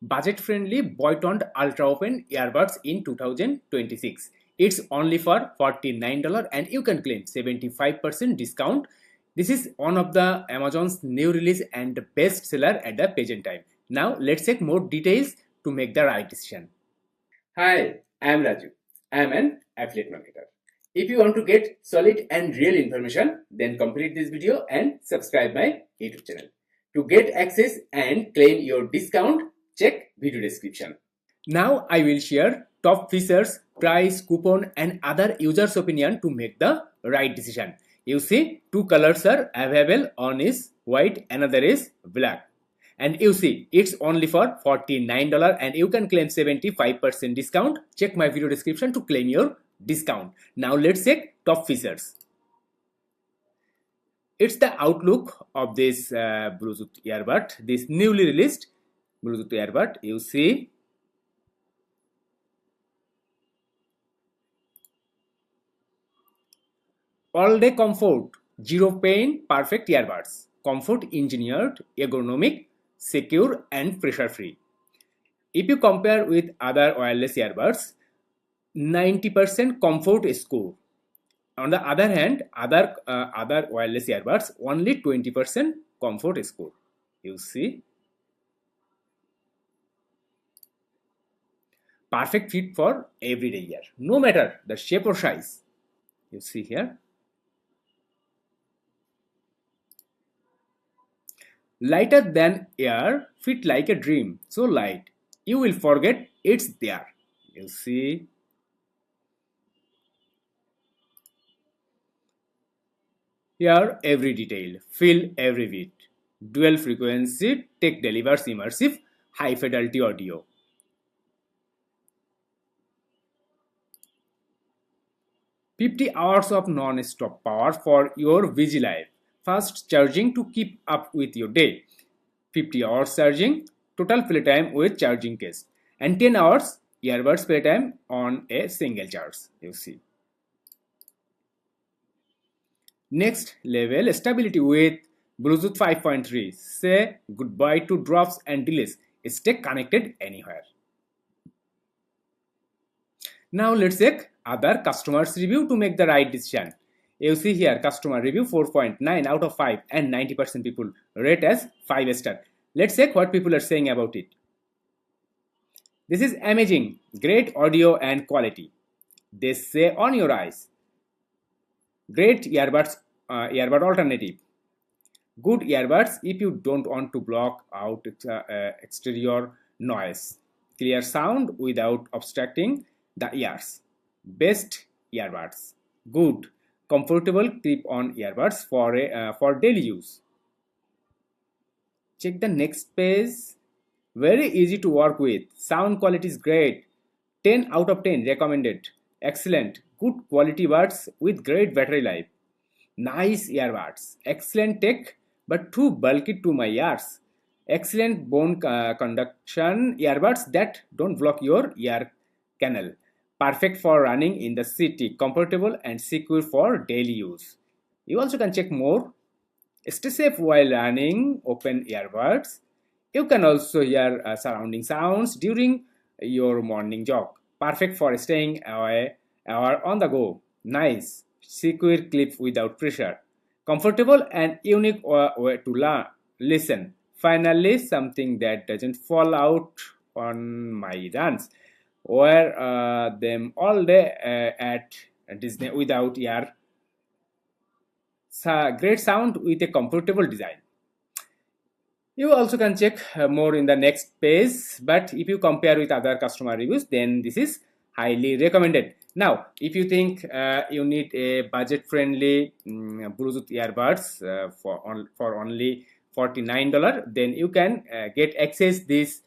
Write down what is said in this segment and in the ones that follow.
budget-friendly Boytond Ultra Open Earbuds in 2026. It's only for $49 and you can claim 75% discount. This is one of the Amazon's new release and best seller at the present time. Now let's check more details to make the right decision. Hi, I am Raju. I am an affiliate marketer. If you want to get solid and real information, then complete this video and subscribe my YouTube channel. To get access and claim your discount, check video description. Now I will share top features, price, coupon and other users' opinion to make the right decision. You see, two colors are available. One is white, another is black. And you see, it's only for $49 and you can claim 75% discount. Check my video description to claim your discount. Now let's check top features. It's the outlook of this Bluetooth earbud, this newly released Bluetooth earbud. You see, all-day comfort, zero pain, perfect earbuds. Comfort engineered, ergonomic, secure and pressure-free. If you compare with other wireless earbuds, 90% comfort score. On the other hand, other wireless earbuds only 20% comfort score. You see, perfect fit for everyday wear, no matter the shape or size. You see here. Lighter than air, fit like a dream, so light you will forget it's there. You see, here every detail, feel every beat. Dual frequency tech delivers immersive high fidelity audio. "50 hours of non-stop power for your busy life. Fast charging to keep up with your day. 50 hours charging, total playtime with charging case. And 10 hours earbuds playtime on a single charge." You see. Next level stability with Bluetooth 5.3. Say goodbye to drops and delays. Stay connected anywhere. Now let's check other customers' review to make the right decision. You see here customer review 4.9 out of 5 and 90% people rate as 5 star. Let's check what people are saying about it. "This is amazing, great audio and quality. They say on your eyes. Great earbuds, earbud alternative. Good earbuds if you don't want to block out exterior noise. Clear sound without obstructing the ears. Best earbuds. Good, comfortable clip-on earbuds for daily use." Check the next page. "Very easy to work with. Sound quality is great. 10 out of 10 recommended. Excellent. Good quality buds with great battery life. Nice earbuds. Excellent tech but too bulky to my ears. Excellent bone conduction earbuds that don't block your ear canal. Perfect for running in the city. Comfortable and secure for daily use." You also can check more. "Stay safe while running open earbuds. You can also hear surrounding sounds during your morning jog. Perfect for staying away or on the go. Nice, secure clip without pressure. Comfortable and unique way to listen. Finally, something that doesn't fall out on my runs. Wear them all day at Disney without ear. Great sound with a comfortable design." You also can check more in the next page, but if you compare with other customer reviews, then this is highly recommended. Now, if you think you need a budget-friendly Bluetooth earbuds for only $49, then you can get access this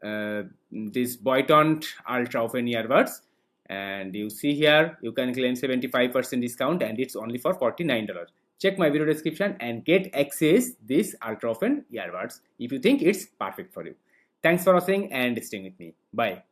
Boytond Ultra Open Earbuds. And you see here, you can claim 75% discount and it's only for $49. Check my video description and get access this Ultra Open Earbuds if you think it's perfect for you. Thanks for watching and staying with me. Bye.